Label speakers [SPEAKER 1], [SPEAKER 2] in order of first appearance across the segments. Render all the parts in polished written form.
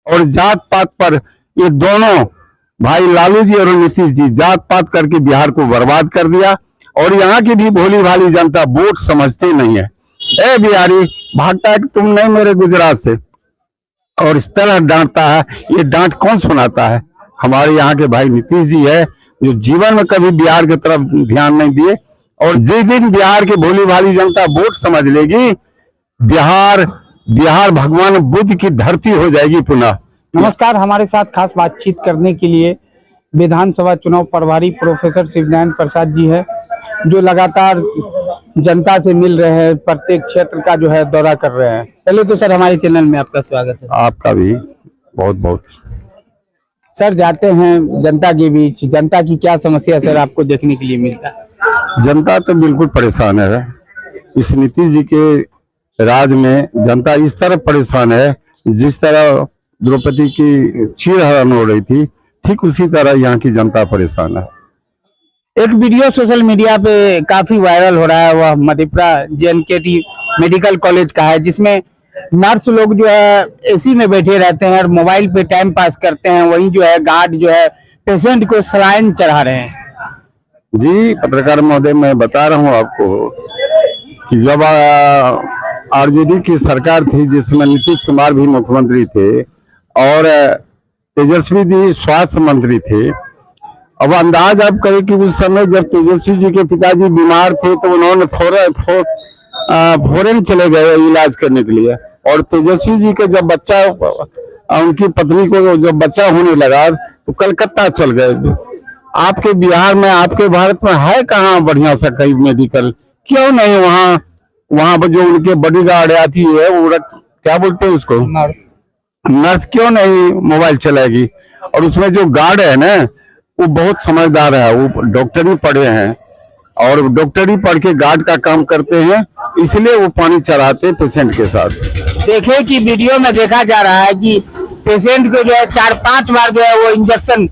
[SPEAKER 1] और जात पात पर ये दोनों भाई लालू जी और नीतीश जी जात पात करके बिहार को बर्बाद कर दिया। और यहाँ की भी भोली भाली जनता वोट समझती नहीं है। ए बिहारी भागता है कि तुम नहीं मेरे गुजरात से, और इस तरह डांटता है। ये डांट कौन सुनाता है? हमारे यहाँ के भाई नीतीश जी है, जो जीवन में कभी बिहार की तरफ ध्यान नहीं दिए। और जिस दिन बिहार की भोली भाली जनता वोट समझ लेगी, बिहार भगवान बुद्ध की धरती हो जाएगी पुनः।
[SPEAKER 2] नमस्कार, हमारे साथ खास बातचीत करने के लिए विधानसभा चुनाव प्रभारी प्रोफेसर शिवनारायण प्रसाद जी है, जो लगातार जनता से मिल रहे हैं, प्रत्येक क्षेत्र का जो है दौरा कर रहे हैं। पहले तो सर हमारे चैनल में आपका स्वागत है।
[SPEAKER 1] आपका भी बहुत बहुत।
[SPEAKER 2] सर जाते हैं जनता के बीच, जनता की क्या समस्या सर आपको देखने के लिए मिलता है?
[SPEAKER 1] जनता तो बिल्कुल परेशान है। इस नीतीश जी के राज में जनता इस तरह परेशान है, जिस तरह द्रौपदी की चीरहरण हो रही थी, ठीक उसी तरह यहाँ की जनता परेशान है।
[SPEAKER 2] एक वीडियो सोशल मीडिया पे काफी वायरल हो रहा है, वह मधेपुरा JNKT मेडिकल कॉलेज का है, जिसमें नर्स लोग जो है एसी में बैठे रहते हैं और मोबाइल पे टाइम पास करते हैं। वहीं जो है गार्ड जो है पेशेंट को सलाइन चढ़ा रहे हैं।
[SPEAKER 1] जी पत्रकार महोदय, मैं बता रहा हूँ आपको कि जब RJD की सरकार थी, जिसमें नीतीश कुमार भी मुख्यमंत्री थे और तेजस्वी जी स्वास्थ्य मंत्री थे। अब अंदाज आप करें कि उस समय जब तेजस्वी जी के पिताजी बीमार थे तो उन्होंने फॉरेन चले गए इलाज करने के लिए। और तेजस्वी जी के जब बच्चा, उनकी पत्नी को जब बच्चा होने लगा तो कलकत्ता चल गए। आपके बिहार में, आपके भारत में है कहाँ बढ़िया सा कहीं मेडिकल? क्यों नहीं वहाँ पर जो उनके बॉडीगार्ड आती है, वो क्या बोलते हैं उसको, नर्स क्यों नहीं मोबाइल चलाएगी? और उसमें जो गार्ड है ना, वो बहुत समझदार है, वो डॉक्टरी पढ़े हैं और डॉक्टरी पढ़ के गार्ड का काम करते हैं, इसलिए वो पानी चढ़ाते पेशेंट के साथ।
[SPEAKER 2] देखिए कि वीडियो में देखा जा रहा है कि पेशेंट को जो है 4-5 बार जो है वो इंजेक्शन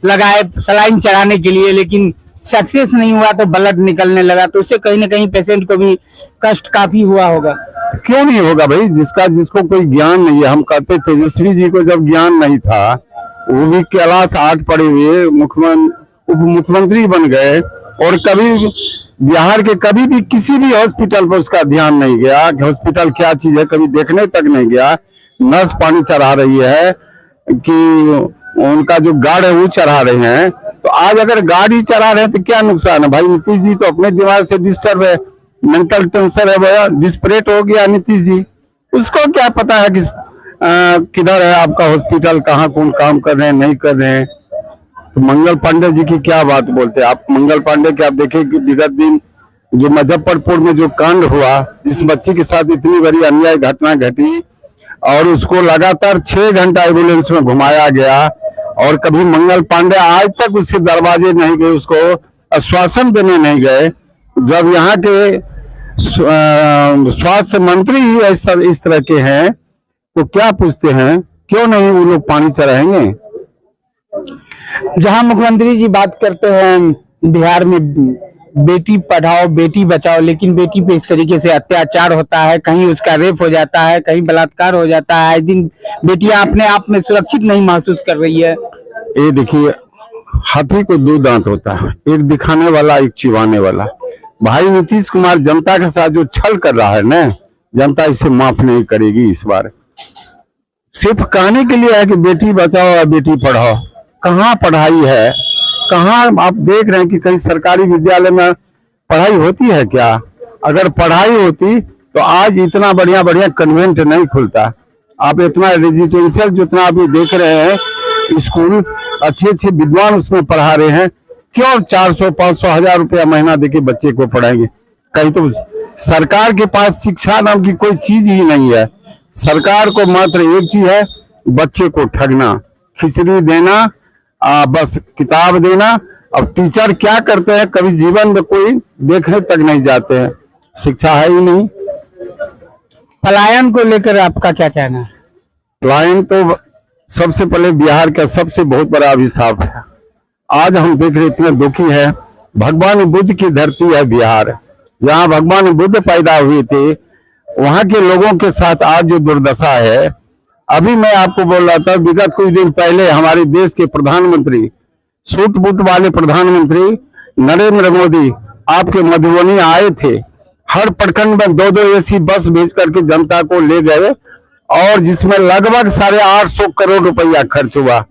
[SPEAKER 2] लगाए सलाइन चढ़ाने के लिए, लेकिन सक्सेस नहीं हुआ तो ब्लड निकलने लगा। तो उससे कहीं ना कहीं पेशेंट को भी कष्ट काफी हुआ होगा।
[SPEAKER 1] क्यों नहीं होगा भाई? जिसको कोई ज्ञान नहीं है। हम कहते तेजस्वी जी को जब ज्ञान नहीं था, वो भी क्लास 8 पढ़े हुए उप मुख्यमंत्री बन गए, और कभी बिहार के कभी भी किसी भी हॉस्पिटल पर उसका ध्यान नहीं गया कि हॉस्पिटल क्या चीज है, कभी देखने तक नहीं गया। नर्स पानी चढ़ा रही है कि उनका जो गार्ड है वो चढ़ा रहे हैं। तो आज अगर गार्ड ही चढ़ा रहे हैं तो क्या नुकसान है भाई? नीतीश जी तो अपने दिमाग से डिस्टर्ब है, मेंटल टेंशन है भैया, डिस्परेट हो गया नीतीश जी। उसको क्या पता है कि किधर है आपका हॉस्पिटल, कहाँ कौन काम कर रहे हैं, नहीं कर रहे हैं। तो मंगल पांडे जी की क्या बात बोलते हैं आप? मंगल पांडे के आप देखें कि विगत दिन जो मुजफ्फरपुर में जो कांड हुआ, जिस बच्ची के साथ इतनी बड़ी अन्याय घटना घटी और उसको लगातार 6 घंटा एम्बुलेंस में घुमाया गया, और कभी मंगल पांडे आज तक उसके दरवाजे नहीं गए, उसको आश्वासन देने नहीं गए। जब यहाँ के स्वास्थ्य मंत्री ही इस तरह के हैं तो क्या पूछते हैं, क्यों नहीं वो लोग पानी चढ़ाएंगे?
[SPEAKER 2] जहां मुख्यमंत्री जी बात करते हैं बिहार में बेटी पढ़ाओ बेटी बचाओ, लेकिन बेटी पे इस तरीके से अत्याचार होता है, कहीं उसका रेप हो जाता है, कहीं बलात्कार हो जाता है। दिन बेटियां अपने आप में सुरक्षित नहीं महसूस कर रही है।
[SPEAKER 1] ये देखिए, हाथी को 2 दांत होता है, एक दिखाने वाला, एक चिबाने वाला। भाई नीतीश कुमार जनता के साथ जो छल कर रहा है ना, जनता इसे माफ नहीं करेगी इस बार। सिर्फ कहने के लिए है कि बेटी बचाओ और बेटी पढ़ाओ। कहाँ पढ़ाई है? कहाँ आप देख रहे हैं कि कहीं सरकारी विद्यालय में पढ़ाई होती है क्या? अगर पढ़ाई होती तो आज इतना बढ़िया बढ़िया कन्वेंट नहीं खुलता। आप इतना रेजिडेंशियल जितना अभी देख रहे हैं स्कूल, अच्छे अच्छे विद्वान उसमें पढ़ा रहे हैं, क्यों 400-500 हजार रुपया महीना देके बच्चे को पढ़ाएंगे? कहीं तो सरकार के पास शिक्षा नाम की कोई चीज ही नहीं है। सरकार को मात्र एक चीज है, बच्चे को ठगना, खिचड़ी देना, बस किताब देना। अब टीचर क्या करते हैं, कभी जीवन में कोई देखने तक नहीं जाते हैं, शिक्षा है ही नहीं।
[SPEAKER 2] पलायन को लेकर आपका क्या कहना है?
[SPEAKER 1] पलायन तो सबसे पहले बिहार का सबसे बहुत बड़ा अभिशाप है। आज हम देख रहे इतने दुखी है। भगवान बुद्ध की धरती है बिहार, जहाँ भगवान बुद्ध पैदा हुए थे, वहां के लोगों के साथ आज जो दुर्दशा है। अभी मैं आपको बोल रहा था, विगत कुछ दिन पहले हमारे देश के प्रधानमंत्री, सूट बूट वाले प्रधानमंत्री नरेंद्र मोदी आपके मधुबनी आए थे। हर प्रखंड में 2-2 एसी बस भेज करके जनता को ले गए, और जिसमें लगभग 850 करोड़ रुपया खर्च हुआ।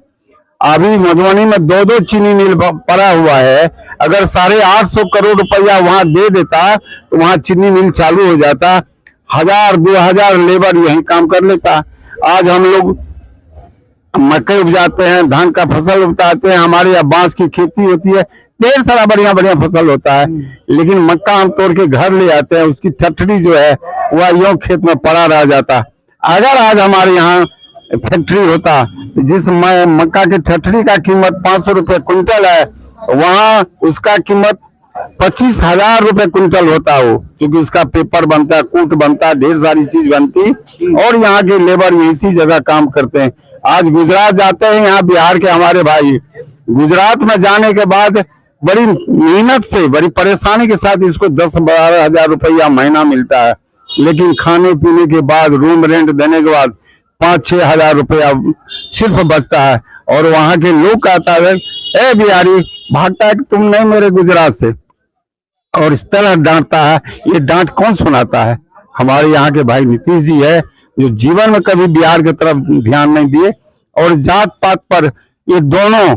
[SPEAKER 1] अभी मधुबनी में 2-2 चीनी मिल पड़ा हुआ है। अगर 850 करोड़ रुपया वहां दे देता तो वहां चीनी मिल चालू हो जाता, 1000-2000 लेबर यही काम कर लेता। आज हम लोग मकई उपजाते हैं, धान का फसल उपजाते हैं, हमारे यहाँ बांस की खेती होती है, ढेर सारा बढ़िया बढ़िया फसल होता है, लेकिन मक्का हम तोड़ के घर ले आते हैं, उसकी ठठरी जो है वह यूं खेत में पड़ा रह जाता। अगर आज हमारे यहाँ फैक्ट्री होता, जिस मक्का की ठठरी का कीमत 500 रुपये क्विंटल है, वहाँ उसका कीमत 25,000 रुपये क्विंटल होता हो, क्योंकि उसका पेपर बनता है, कूट बनता है, ढेर सारी चीज बनती, और यहाँ के लेबर इसी जगह काम करते हैं। आज गुजरात जाते हैं, यहाँ बिहार के हमारे भाई गुजरात में जाने के बाद बड़ी मेहनत से, बड़ी परेशानी के साथ इसको 10-12 हजार रुपया महीना मिलता है, लेकिन खाने पीने के बाद, रूम रेंट देने के बाद 5-6 हजार रुपया सिर्फ बचता है। और वहां के लोग कहता है, ए बिहारी, भागता है कि तुम नहीं मेरे गुजरात से, और इस तरह डांटता है। ये डांट कौन सुनाता है? हमारे यहाँ के भाई नीतीश जी है, जो जीवन में कभी बिहार की तरफ ध्यान नहीं दिए, और जात पात पर ये दोनों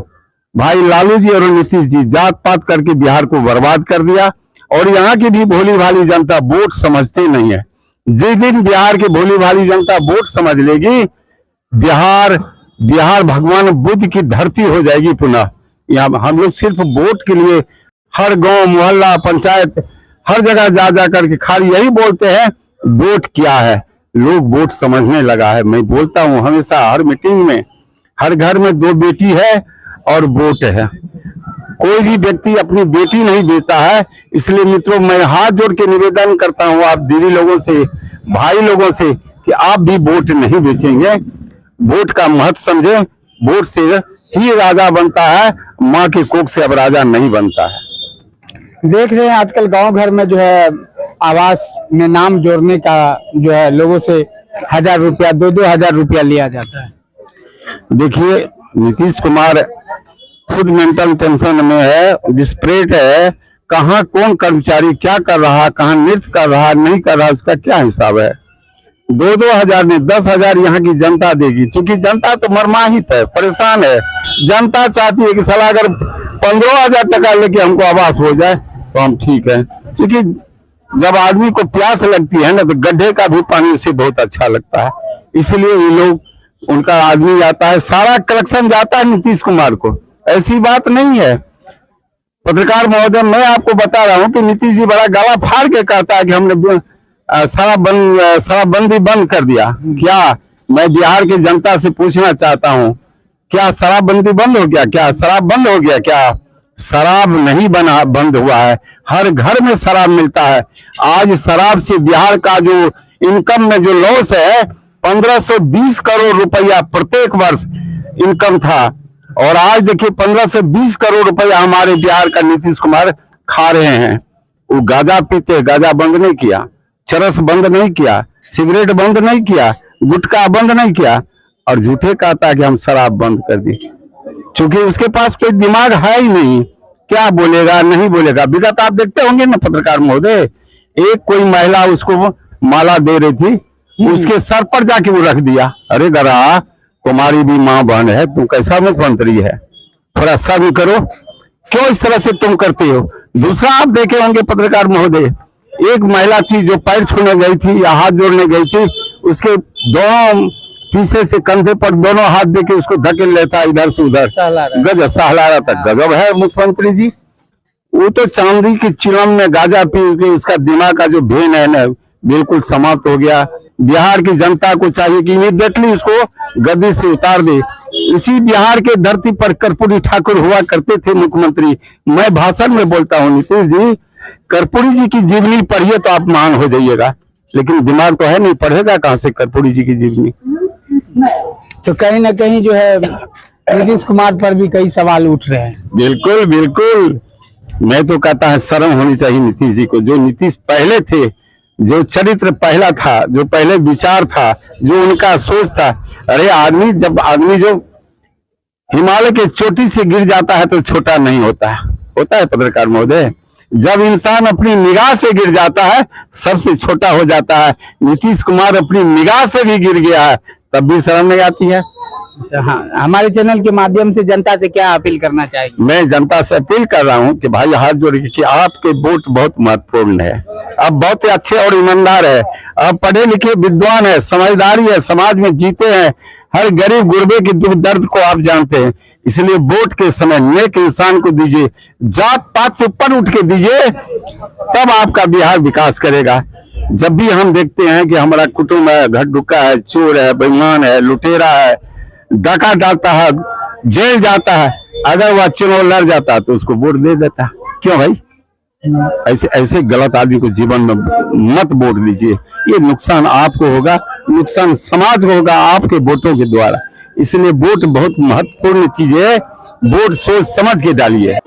[SPEAKER 1] भाई लालू जी और नीतीश जी जात पात करके बिहार को बर्बाद कर दिया। और यहाँ की भी भोली भाली जनता वोट समझती नहीं है। जिस दिन बिहार की भोली भाली जनता वोट समझ लेगी, बिहार भगवान बुद्ध की धरती हो जाएगी पुनः। यहाँ हम लोग सिर्फ वोट के लिए हर गांव, मोहल्ला, पंचायत, हर जगह जा जा करके खाली यही बोलते हैं, वोट क्या है। लोग वोट समझने लगा है। मैं बोलता हूँ हमेशा, हर मीटिंग में, हर घर में 2 बेटी है और वोट है। कोई भी व्यक्ति अपनी बेटी नहीं बेचता है। इसलिए मित्रों, मैं हाथ जोड़ के निवेदन करता हूँ आप दीदी लोगों से, भाई लोगों से, कि आप भी वोट नहीं बेचेंगे। वोट का महत्व समझें। वोट से ही राजा बनता है, माँ के कोख से अब राजा नहीं बनता है।
[SPEAKER 2] देख रहे हैं आजकल गांव घर में जो है आवास में नाम जोड़ने का जो है लोगों से 1000 रुपया, 2-2 हजार रुपया लिया जाता है।
[SPEAKER 1] देखिए, नीतीश कुमार खुद मेंटल टेंशन में है, डिस्परेट है। कहाँ कौन कर्मचारी क्या कर रहा, कहाँ नृत्य कर रहा, नहीं कर रहा, उसका क्या हिसाब है। 2-2 हजार नहीं, 10 हजार यहाँ की जनता देगी, क्योंकि जनता तो मरमाहित है, परेशान है। जनता चाहती है कि साला अगर 15,000 टका लेके हमको आवास हो जाए तो हम ठीक है, क्योंकि जब आदमी को प्यास लगती है ना, तो गड्ढे का भी पानी उसे बहुत अच्छा लगता है। इसलिए ये लोग, उनका आदमी जाता है, सारा कलेक्शन जाता है नीतीश कुमार को। ऐसी बात नहीं है। पत्रकार महोदय, मैं आपको बता रहा हूँ कि नीतीश जी बड़ा गला फाड़ के कहता है कि हमने शराबबंदी बंद कर दिया। क्या मैं बिहार की जनता से पूछना चाहता हूँ, क्या शराबबंदी बंद हो गया? क्या शराब बंद हो गया? क्या शराब नहीं बंद हुआ है। हर घर में शराब मिलता है। आज शराब से बिहार का जो इनकम में जो लॉस है, 1520 करोड़ रुपया प्रत्येक वर्ष इनकम था, और आज देखिए 1520 करोड़ रुपया हमारे बिहार का नीतीश कुमार खा रहे हैं। वो गांजा पीते, गांजा बंद नहीं किया, चरस बंद नहीं किया, सिगरेट बंद नहीं किया, गुटखा बंद नहीं किया, और झूठे कहता है कि हम शराब बंद कर दी, क्योंकि उसके पास कोई दिमाग है ही नहीं। क्या बोलेगा, नहीं बोलेगा। विगत आप देखते होंगे ना पत्रकार महोदय, एक कोई महिला उसको माला दे रही थी, उसके सर पर जाके वो रख दिया। अरे गधा, तुम्हारी भी माँ बहन है, तुम कैसा मुख्यमंत्री है? थोड़ा शर्म करो, क्यों इस तरह से तुम करते हो? दूसरा आप देखे होंगे पत्रकार महोदय, एक महिला थी जो पैर छूने गई थी या हाथ जोड़ने गई थी, उसके दोनों पीछे से कंधे पर दोनों हाथ देके उसको धकेल लेता इधर से उधर, गजब सहला रहा था। गजब है मुख्यमंत्री जी। वो तो चांदी की चिलम में गांजा पी के उसका दिमाग का जो भेन है ना, बिल्कुल समाप्त हो गया। बिहार की जनता को चाहिए कि इमीडिएटली उसको गद्दी से उतार दे। इसी बिहार के धरती पर कर्पूरी ठाकुर हुआ करते थे मुख्यमंत्री। मैं भाषण में बोलता हूँ, नीतीश जी, कर्पूरी जी की जीवनी पढ़िए तो आप महान हो जाइएगा, लेकिन दिमाग तो है नहीं, पढ़ेगा कहाँ से कर्पूरी जी की जीवनी।
[SPEAKER 2] तो कहीं ना कहीं जो है नीतीश कुमार पर भी कई सवाल उठ रहे हैं।
[SPEAKER 1] बिल्कुल बिल्कुल, मैं तो कहता है शर्म होनी चाहिए नीतीश जी को। जो नीतीश पहले थे जो चरित्र पहला था, जो पहले विचार था, जो उनका सोच था। अरे आदमी जो हिमालय के चोटी से गिर जाता है तो छोटा नहीं होता है पत्रकार महोदय। जब इंसान अपनी निगाह से गिर जाता है सबसे छोटा हो जाता है। नीतीश कुमार अपनी निगाह से भी गिर गया है, तब भी शर्म नहीं आती है।
[SPEAKER 2] हाँ, हमारे चैनल के माध्यम से जनता से क्या अपील करना चाहेंगे?
[SPEAKER 1] मैं जनता से अपील कर रहा हूं कि भाई हाथ जोड़ के कि आपके वोट बहुत महत्वपूर्ण है। आप बहुत ही अच्छे और ईमानदार है, आप पढ़े लिखे विद्वान है, समझदारी है, समाज में जीते हैं, हर गरीब गुरबे के दुख दर्द को आप जानते हैं। इसलिए वोट के समय नेक इंसान को दीजिए, जात पात से ऊपर उठ के दीजिए, तब आपका बिहार विकास करेगा। जब भी हम देखते हैं कि हमारा कुटुंब है, घर डुक्का है, चोर है, बेईमान है, लुटेरा है, डाका डालता है, जेल जाता है, अगर वह चुनाव लड़ जाता है तो उसको वोट दे देता है। क्यों भाई? ऐसे गलत आदमी को जीवन में मत वोट दीजिए। ये नुकसान आपको होगा, नुकसान समाज को होगा आपके वोटों के द्वारा। इसलिए वोट बहुत महत्वपूर्ण चीज है, वोट सोच समझ के डालिए।